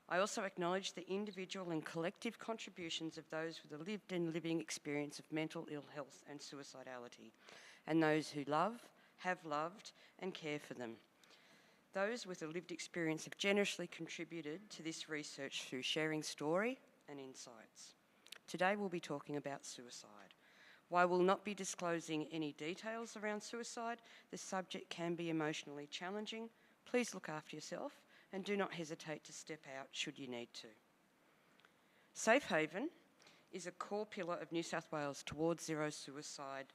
I also acknowledge the individual and collective contributions of those with a lived and living experience of mental ill health and suicidality, and those who love, have loved, and care for them. Those with a lived experience have generously contributed to this research through sharing story and insights. Today we'll be talking about suicide. While we'll not be disclosing any details around suicide, the subject can be emotionally challenging. Please look after yourself and do not hesitate to step out should you need to. Safe Haven is a core pillar of New South Wales Towards Zero Suicide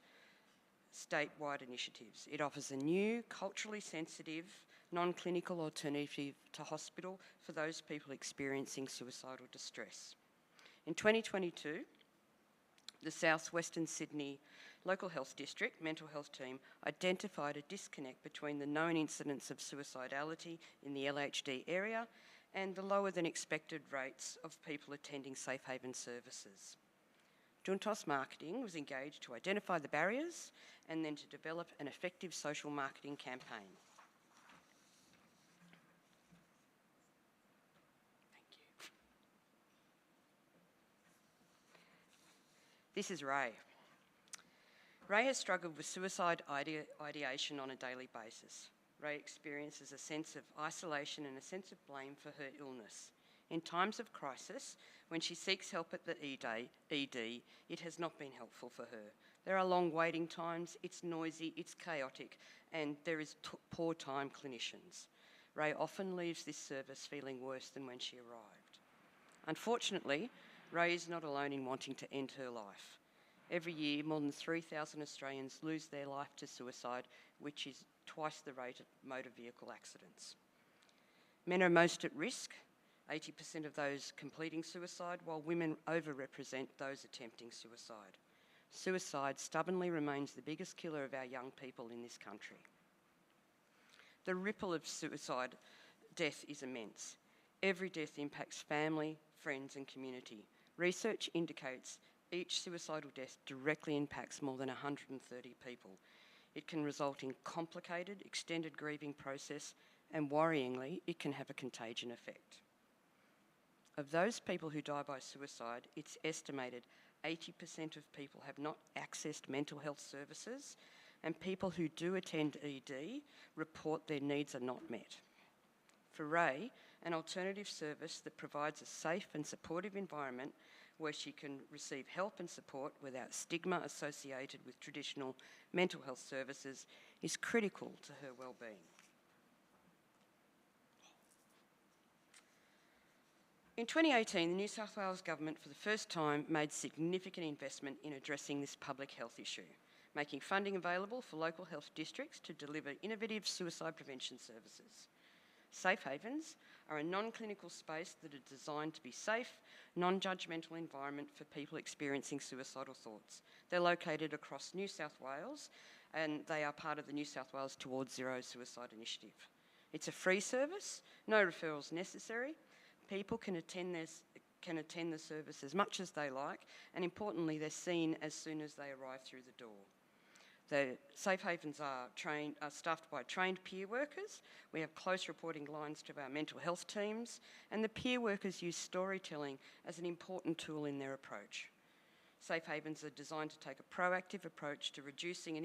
statewide initiatives. It offers a new, culturally sensitive, non-clinical alternative to hospital for those people experiencing suicidal distress. In 2022, the South Western Sydney Local Health District Mental Health Team identified a disconnect between the known incidence of suicidality in the LHD area and the lower than expected rates of people attending Safe Haven services. Juntos Marketing was engaged to identify the barriers and then to develop an effective social marketing campaign. This is Ray. Ray has struggled with suicide ideation on a daily basis. Ray experiences a sense of isolation and a sense of blame for her illness. In times of crisis, when she seeks help at the ED, it has not been helpful for her. There are long waiting times, it's noisy, it's chaotic, and there is poor time clinicians. Ray often leaves this service feeling worse than when she arrived. Unfortunately, Ray is not alone in wanting to end her life. Every year, more than 3,000 Australians lose their life to suicide, which is twice the rate of motor vehicle accidents. Men are most at risk, 80% of those completing suicide, while women overrepresent those attempting suicide. Suicide stubbornly remains the biggest killer of our young people in this country. The ripple of suicide death is immense. Every death impacts family, friends and community. Research indicates each suicidal death directly impacts more than 130 people. It can result in complicated, extended grieving process, and worryingly, it can have a contagion effect. Of those people who die by suicide, it's estimated 80% of people have not accessed mental health services, and people who do attend ED report their needs are not met. For Ray, an alternative service that provides a safe and supportive environment where she can receive help and support without stigma associated with traditional mental health services is critical to her well-being. In 2018, the New South Wales Government for the first time made significant investment in addressing this public health issue, making funding available for local health districts to deliver innovative suicide prevention services. Safe Havens are a non-clinical space that are designed to be safe, non-judgmental environment for people experiencing suicidal thoughts. They're located across New South Wales and they are part of the New South Wales Towards Zero Suicide initiative. It's a free service, no referrals necessary. People can attend the service as much as they like, and importantly, they're seen as soon as they arrive through the door. The Safe Havens are staffed by trained peer workers. We have close reporting lines to our mental health teams, and the peer workers use storytelling as an important tool in their approach. Safe Havens are designed to take a proactive approach to reducing an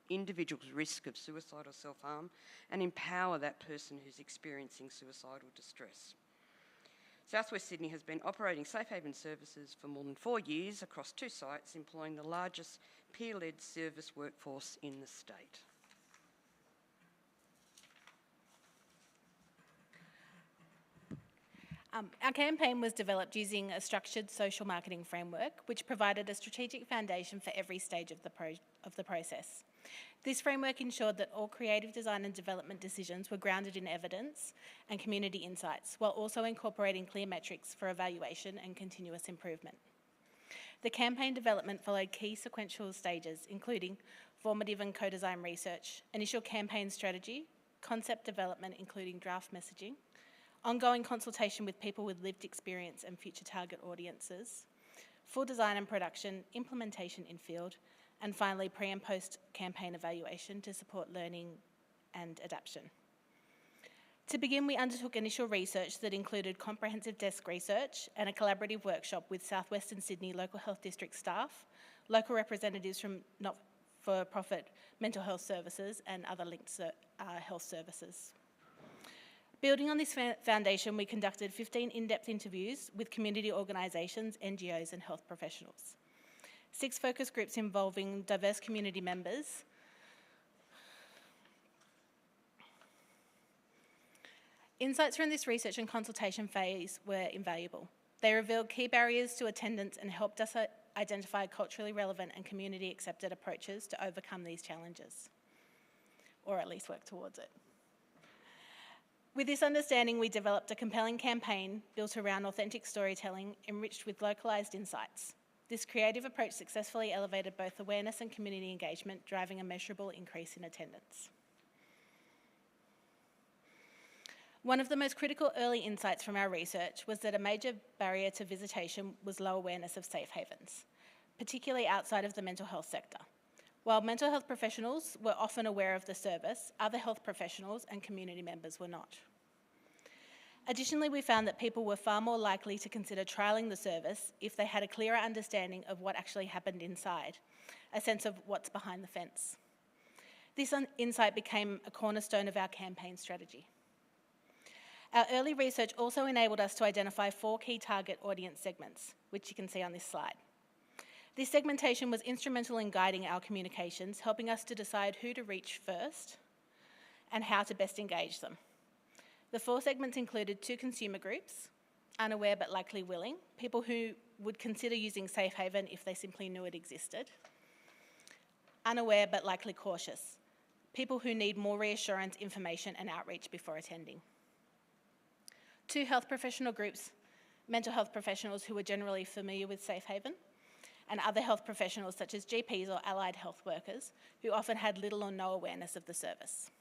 individual's risk of suicide or self-harm and empower that person who's experiencing suicidal distress. South West Sydney has been operating Safe Haven services for more than 4 years across 2 sites, employing the largest peer-led service workforce in the state. Our campaign was developed using a structured social marketing framework, which provided a strategic foundation for every stage of the process. This framework ensured that all creative design and development decisions were grounded in evidence and community insights, while also incorporating clear metrics for evaluation and continuous improvement. The campaign development followed key sequential stages, including formative and co-design research, initial campaign strategy, concept development including draft messaging, ongoing consultation with people with lived experience and future target audiences, full design and production, implementation in field, and finally pre- and post-campaign evaluation to support learning and adaptation. To begin, we undertook initial research that included comprehensive desk research and a collaborative workshop with South Western Sydney Local Health District staff, local representatives from not-for-profit mental health services and other linked health services. Building on this foundation, we conducted 15 in-depth interviews with community organisations, NGOs and health professionals. 6 focus groups involving diverse community members. Insights from this research and consultation phase were invaluable. They revealed key barriers to attendance and helped us identify culturally relevant and community accepted approaches to overcome these challenges, or at least work towards it. With this understanding, we developed a compelling campaign built around authentic storytelling, enriched with localised insights. This creative approach successfully elevated both awareness and community engagement, driving a measurable increase in attendance. One of the most critical early insights from our research was that a major barrier to visitation was low awareness of safe havens, particularly outside of the mental health sector. While mental health professionals were often aware of the service, other health professionals and community members were not. Additionally, we found that people were far more likely to consider trialling the service if they had a clearer understanding of what actually happened inside, a sense of what's behind the fence. This insight became a cornerstone of our campaign strategy. Our early research also enabled us to identify 4 key target audience segments, which you can see on this slide. This segmentation was instrumental in guiding our communications, helping us to decide who to reach first and how to best engage them. The 4 segments included 2 consumer groups: unaware but likely willing, people who would consider using Safe Haven if they simply knew it existed; unaware but likely cautious, people who need more reassurance, information and outreach before attending. 2 health professional groups: mental health professionals who were generally familiar with Safe Haven, and other health professionals such as GPs or allied health workers who often had little or no awareness of the service.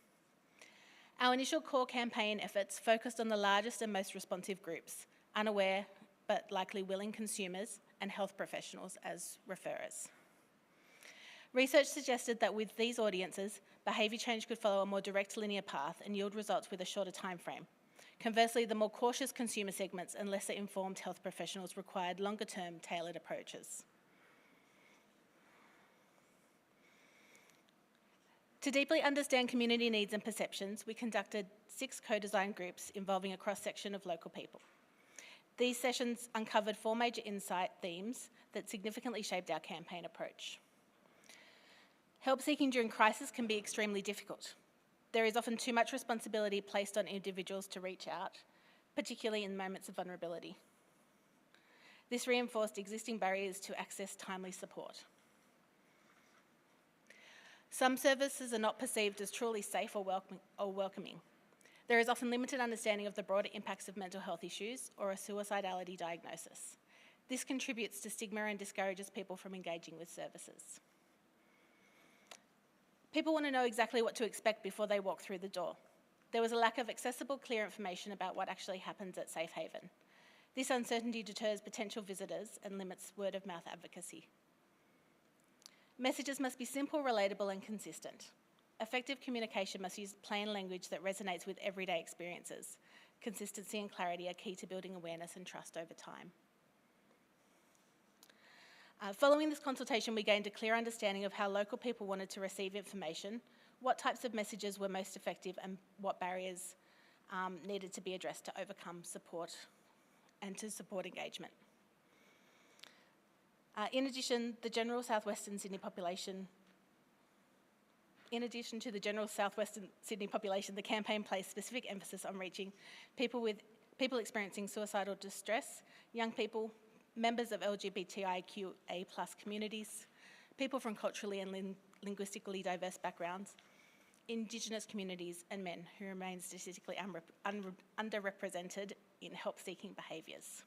Our initial core campaign efforts focused on the largest and most responsive groups: unaware but likely willing consumers and health professionals as referrers. Research suggested that with these audiences, behaviour change could follow a more direct linear path and yield results with a shorter time frame. Conversely, the more cautious consumer segments and lesser informed health professionals required longer-term tailored approaches. To deeply understand community needs and perceptions, we conducted 6 co-designed groups involving a cross-section of local people. These sessions uncovered 4 major insight themes that significantly shaped our campaign approach. Help seeking during crisis can be extremely difficult. There is often too much responsibility placed on individuals to reach out, particularly in moments of vulnerability. This reinforced existing barriers to access timely support. Some services are not perceived as truly safe or welcoming. There is often limited understanding of the broader impacts of mental health issues or a suicidality diagnosis. This contributes to stigma and discourages people from engaging with services. People want to know exactly what to expect before they walk through the door. There was a lack of accessible, clear information about what actually happens at Safe Haven. This uncertainty deters potential visitors and limits word-of-mouth advocacy. Messages must be simple, relatable and consistent. Effective communication must use plain language that resonates with everyday experiences. Consistency and clarity are key to building awareness and trust over time. Following this consultation, we gained a clear understanding of how local people wanted to receive information, what types of messages were most effective and what barriers needed to be addressed to overcome support and to support engagement. In addition to the general South Western Sydney population, the campaign placed specific emphasis on reaching people experiencing suicidal distress, young people, members of LGBTIQA+ communities, people from culturally and linguistically diverse backgrounds, Indigenous communities and men who remain statistically underrepresented in help-seeking behaviours.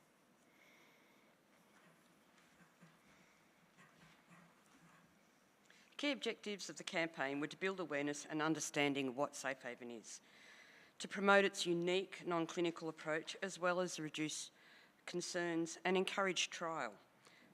Key objectives of the campaign were to build awareness and understanding of what Safe Haven is, to promote its unique non-clinical approach as well as reduce concerns and encourage trial.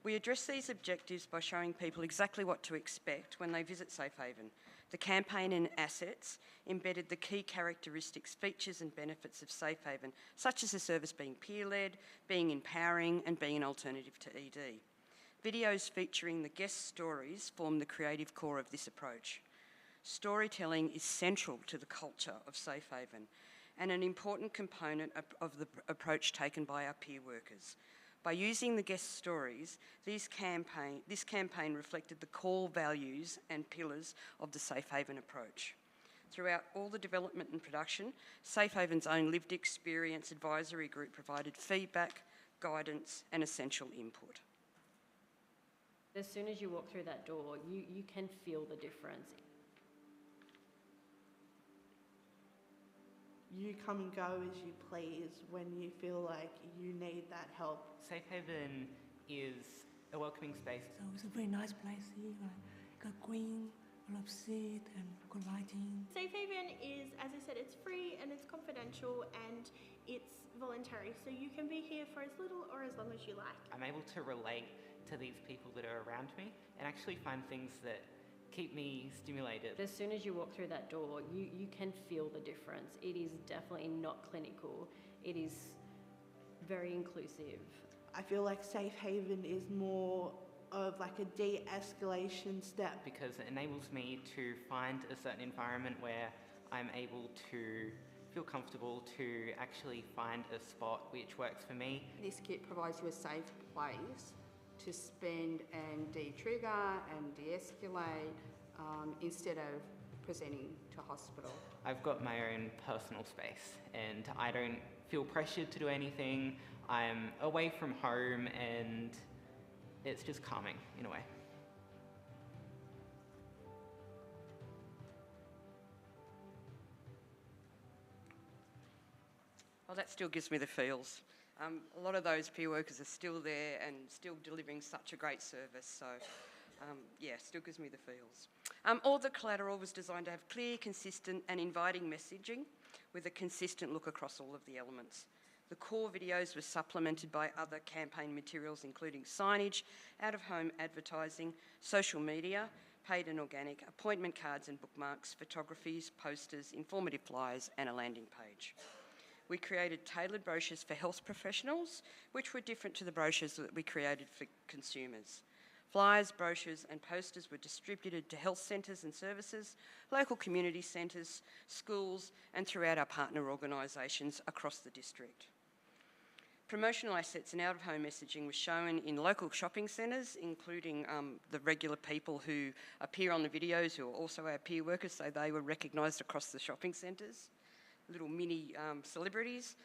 We address these objectives by showing people exactly what to expect when they visit Safe Haven, The campaign and assets embedded the key characteristics, features and benefits of Safe Haven, such as the service being peer-led, being empowering and being an alternative to ED. Videos featuring the guest stories form the creative core of this approach. Storytelling is central to the culture of Safe Haven and an important component of the approach taken by our peer workers. By using the guest stories, this campaign reflected the core values and pillars of the Safe Haven approach. Throughout all the development and production, Safe Haven's own lived experience advisory group provided feedback, guidance and essential input. As soon as you walk through that door, you can feel the difference. You come and go as you please when you feel like you need that help. Safe Haven is a welcoming space. So it's a very nice place here, like got green, a lot of seat and good lighting. Safe Haven is, as I said, it's free and it's confidential and it's voluntary, so you can be here for as little or as long as you like. I'm able to relate to these people that are around me and actually find things that keep me stimulated. As soon as you walk through that door, you can feel the difference. It is definitely not clinical. It is very inclusive. I feel like Safe Haven is more of like a de-escalation step. Because it enables me to find a certain environment where I'm able to feel comfortable to actually find a spot which works for me. This kit provides you a safe place to spend and de-trigger and de-escalate instead of presenting to hospital. I've got my own personal space and I don't feel pressured to do anything. I'm away from home and it's just calming in a way. Well, that still gives me the feels. A lot of those peer workers are still there and still delivering such a great service, so yeah, still gives me the feels. All the collateral was designed to have clear, consistent and inviting messaging with a consistent look across all of the elements. The core videos were supplemented by other campaign materials including signage, out-of-home advertising, social media, paid and organic, appointment cards and bookmarks, photographies, posters, informative flyers and a landing page. We created tailored brochures for health professionals, which were different to the brochures that we created for consumers. Flyers, brochures and posters were distributed to health centres and services, local community centres, schools and throughout our partner organisations across the district. Promotional assets and out-of-home messaging was shown in local shopping centres, including the regular people who appear on the videos who are also our peer workers, so they were recognised across the shopping centres. Little mini celebrities,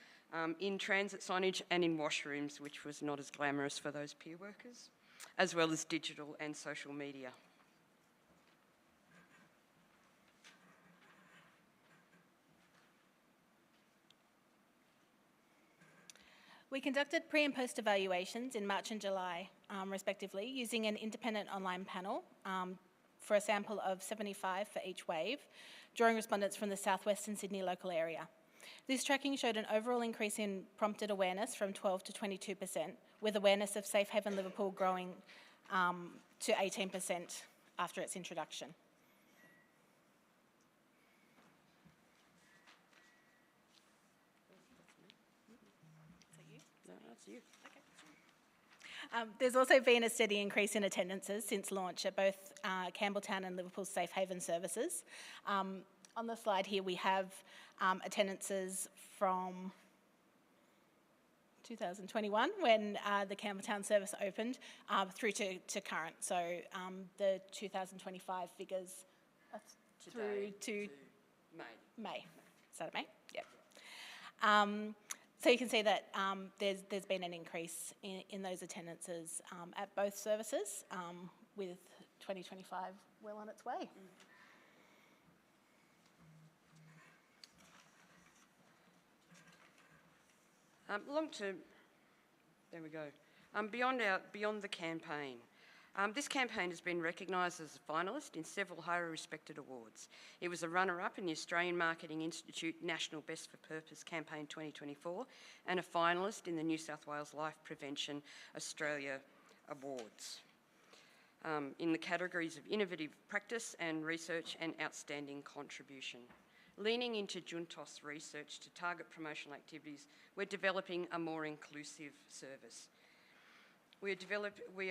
in transit signage and in washrooms, which was not as glamorous for those peer workers, as well as digital and social media. We conducted pre and post evaluations in March and July, respectively, using an independent online panel for a sample of 75 for each wave, drawing respondents from the Southwest and Sydney local area. This tracking showed an overall increase in prompted awareness from 12 to 22%, with awareness of Safe Haven Liverpool growing to 18% after its introduction. There's also been a steady increase in attendances since launch at both Campbelltown and Liverpool's Safe Haven services. On the slide here we have attendances from 2021 when the Campbelltown service opened through to current. So the 2025 figures are through to May. Is that May? Yep. So you can see that there's been an increase in those attendances at both services, with 2025 well on its way. There we go. Beyond the campaign. This campaign has been recognised as a finalist in several highly respected awards. It was a runner-up in the Australian Marketing Institute National Best for Purpose Campaign 2024 and a finalist in the New South Wales Life Prevention Australia Awards. in the categories of innovative practice and research and outstanding contribution. Leaning into Juntos research to target promotional activities, we're developing a more inclusive service. We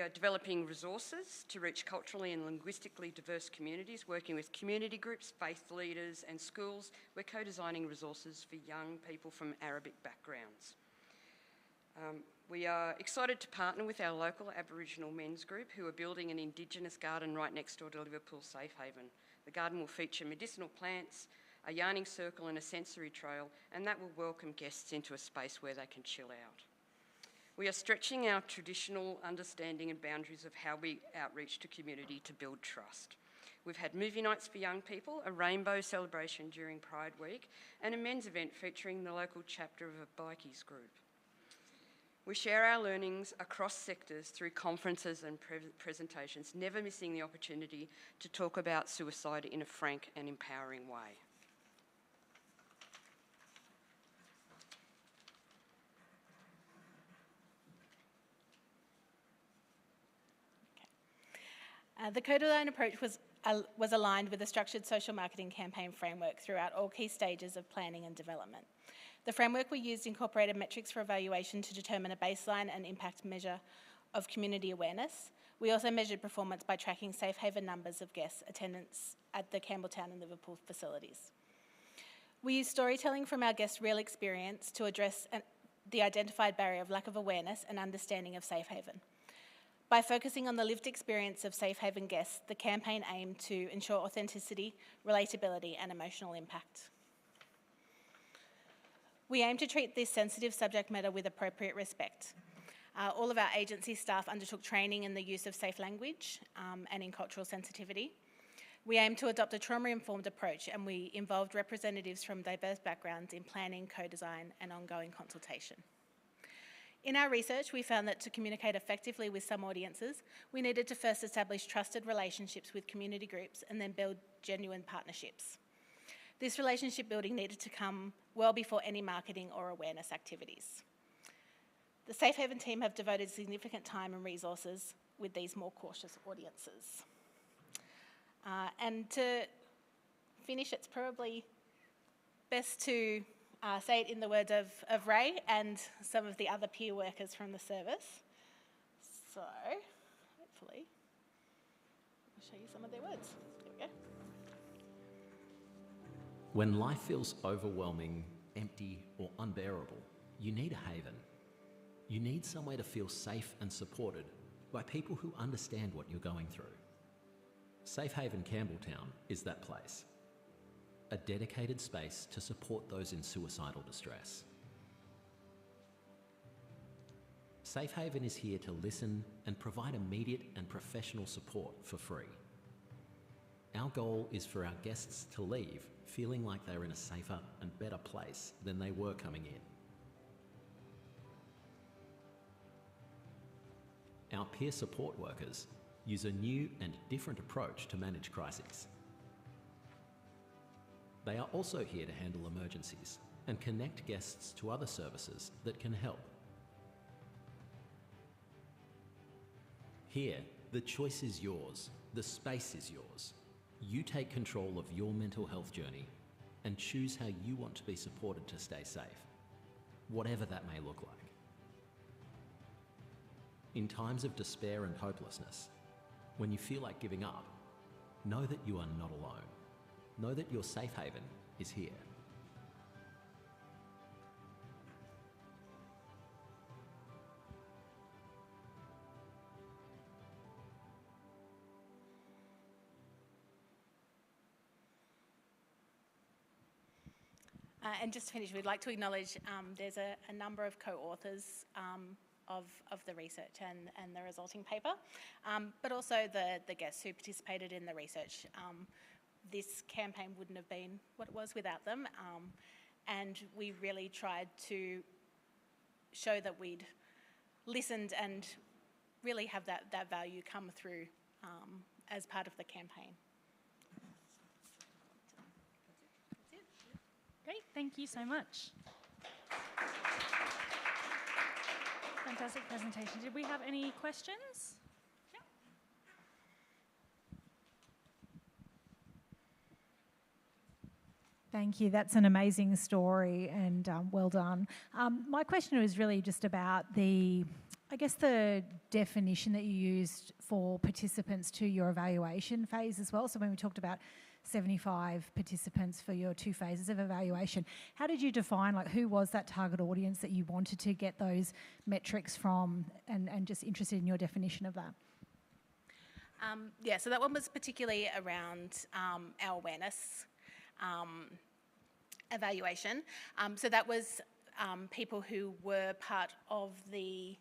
are developing resources to reach culturally and linguistically diverse communities, working with community groups, faith leaders and schools. We're co-designing resources for young people from Arabic backgrounds. We are excited to partner with our local Aboriginal men's group who are building an Indigenous garden right next door to Liverpool Safe Haven. The garden will feature medicinal plants, a yarning circle and a sensory trail, and that will welcome guests into a space where they can chill out. We are stretching our traditional understanding and boundaries of how we outreach to community to build trust. We've had movie nights for young people, a rainbow celebration during Pride Week, and a men's event featuring the local chapter of a bikies group. We share our learnings across sectors through conferences and presentations, never missing the opportunity to talk about suicide in a frank and empowering way. The co-design approach was aligned with a structured social marketing campaign framework throughout all key stages of planning and development. The framework we used incorporated metrics for evaluation to determine a baseline and impact measure of community awareness. We also measured performance by tracking Safe Haven numbers of guests' attendance at the Campbelltown and Liverpool facilities. We used storytelling from our guests' real experience to address the identified barrier of lack of awareness and understanding of Safe Haven. By focusing on the lived experience of Safe Haven guests, the campaign aimed to ensure authenticity, relatability, and emotional impact. We aim to treat this sensitive subject matter with appropriate respect. All of our agency staff undertook training in the use of safe language and in cultural sensitivity. We aim to adopt a trauma-informed approach, and we involved representatives from diverse backgrounds in planning, co-design, and ongoing consultation. In our research, we found that to communicate effectively with some audiences, we needed to first establish trusted relationships with community groups and then build genuine partnerships. This relationship building needed to come well before any marketing or awareness activities. The Safe Haven team have devoted significant time and resources with these more cautious audiences. And to finish, it's probably best to say it in the words of Ray and some of the other peer workers from the service. So, hopefully, I'll show you some of their words. There we go. When life feels overwhelming, empty, or unbearable, you need a haven. You need somewhere to feel safe and supported by people who understand what you're going through. Safe Haven Campbelltown is that place. A dedicated space to support those in suicidal distress. Safe Haven is here to listen and provide immediate and professional support for free. Our goal is for our guests to leave feeling like they're in a safer and better place than they were coming in. Our peer support workers use a new and different approach to manage crises. They are also here to handle emergencies and connect guests to other services that can help. Here, the choice is yours, the space is yours. You take control of your mental health journey and choose how you want to be supported to stay safe, whatever that may look like. In times of despair and hopelessness, when you feel like giving up, know that you are not alone. Know that your safe haven is here. And just to finish, we'd like to acknowledge there's a number of co-authors of the research and the resulting paper, but also the guests who participated in the research. This campaign wouldn't have been what it was without them, and we really tried to show that we'd listened and really have that value come through as part of the campaign. Great, thank you so much. Fantastic presentation. Did we have any questions? Yeah. Thank you. That's an amazing story, and well done. My question was really just about the definition that you used for participants to your evaluation phase as well. So when we talked about 75 participants for your 2 phases of evaluation, how did you define, like, who was that target audience that you wanted to get those metrics from, and just interested in your definition of that? So that one was particularly around our awareness evaluation. So that was people who were part of the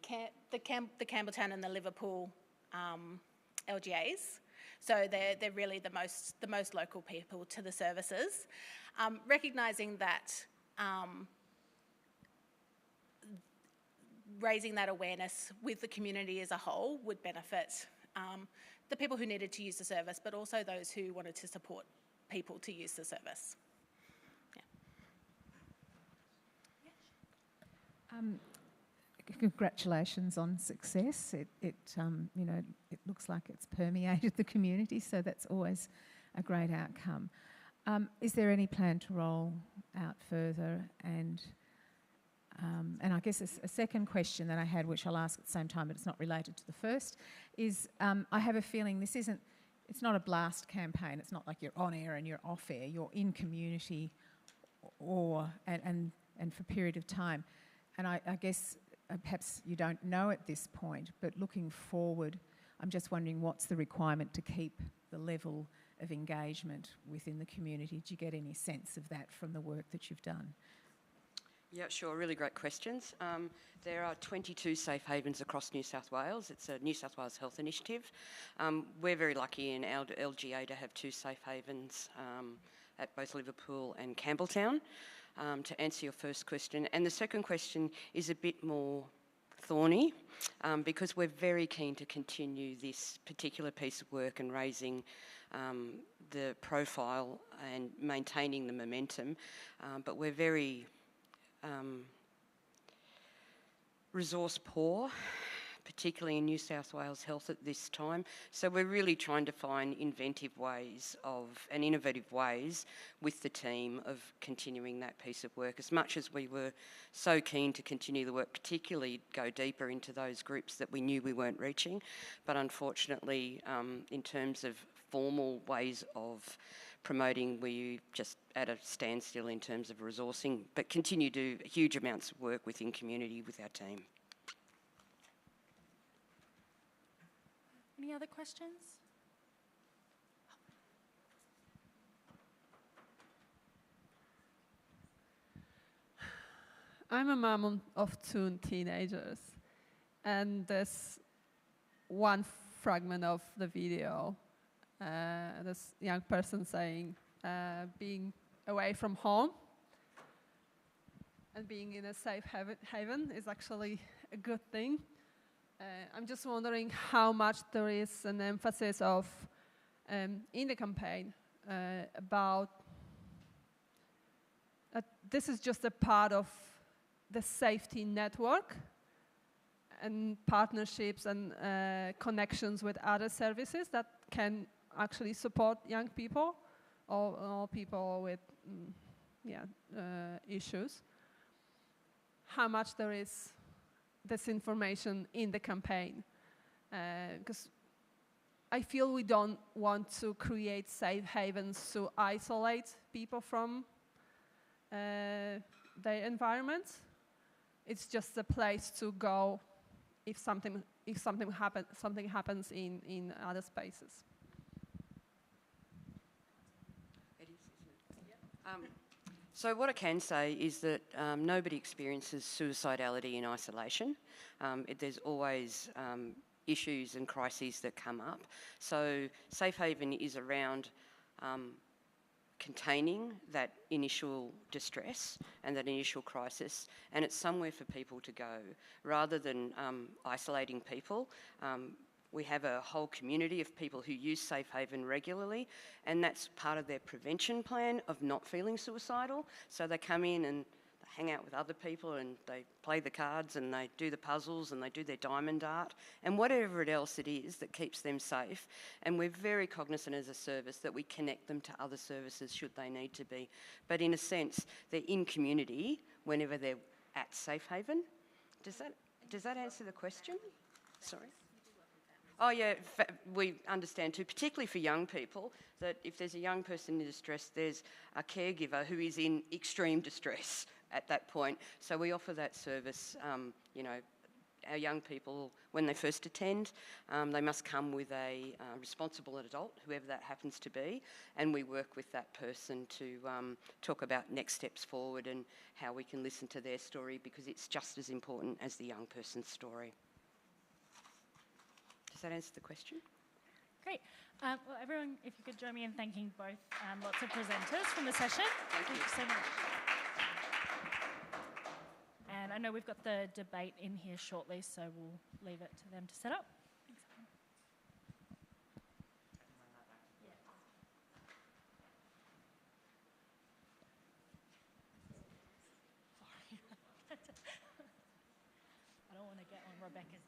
Campbelltown and the Liverpool LGAs. So they're really the most local people to the services. Recognising that raising that awareness with the community as a whole would benefit the people who needed to use the service, but also those who wanted to support people to use the service. Congratulations on success. It looks like it's permeated the community, so that's always a great outcome. Is there any plan to roll out further? And I guess a second question that I had, which I'll ask at the same time, but it's not related to the first, is I have a feeling it's not a blast campaign. It's not like you're on air and you're off air. You're in community and for a period of time. And I guess perhaps you don't know at this point, but looking forward, I'm just wondering what's the requirement to keep the level of engagement within the community? Did you get any sense of that from the work that you've done? Yeah, sure. Really great questions. There are 22 safe havens across New South Wales. It's a New South Wales Health Initiative. We're very lucky in our LGA to have 2 safe havens at both Liverpool and Campbelltown, to answer your first question. And the second question is a bit more thorny, because we're very keen to continue this particular piece of work and raising the profile and maintaining the momentum, but we're very resource poor, particularly in New South Wales Health at this time. So we're really trying to find innovative ways with the team of continuing that piece of work. As much as we were so keen to continue the work, particularly go deeper into those groups that we knew we weren't reaching, but unfortunately, in terms of formal ways of promoting, we're just at a standstill in terms of resourcing, but continue to do huge amounts of work within community with our team. Any other questions? I'm a mom of 2 teenagers, and there's one fragment of the video, this young person saying being away from home and being in a safe haven is actually a good thing. I'm just wondering how much there is an emphasis of in the campaign about this is just a part of the safety network and partnerships and connections with other services that can actually support young people or people with issues. How much there is this information in the campaign, because I feel we don't want to create safe havens to isolate people from their environment. It's just a place to go if something happens in other spaces. It is, isn't it? So what I can say is that nobody experiences suicidality in isolation. There's always issues and crises that come up. So Safe Haven is around containing that initial distress and that initial crisis, and it's somewhere for people to go. Rather than isolating people, we have a whole community of people who use Safe Haven regularly, and that's part of their prevention plan of not feeling suicidal. So they come in and hang out with other people and they play the cards and they do the puzzles and they do their diamond art and whatever else it is that keeps them safe. And we're very cognizant as a service that we connect them to other services should they need to be. But in a sense, they're in community whenever they're at Safe Haven. Does that answer the question? Sorry? Oh yeah, we understand too, particularly for young people, that if there's a young person in distress, there's a caregiver who is in extreme distress at that point. So we offer that service, our young people, when they first attend, they must come with a responsible adult, whoever that happens to be, and we work with that person to talk about next steps forward and how we can listen to their story, because it's just as important as the young person's story. Does that answer the question? Great. Well, everyone, if you could join me in thanking both lots of presenters from the session. Thank you so much. And I know we've got the debate in here shortly, so we'll leave it to them to set up. Thanks, everyone. Sorry. I don't want to get on Rebecca's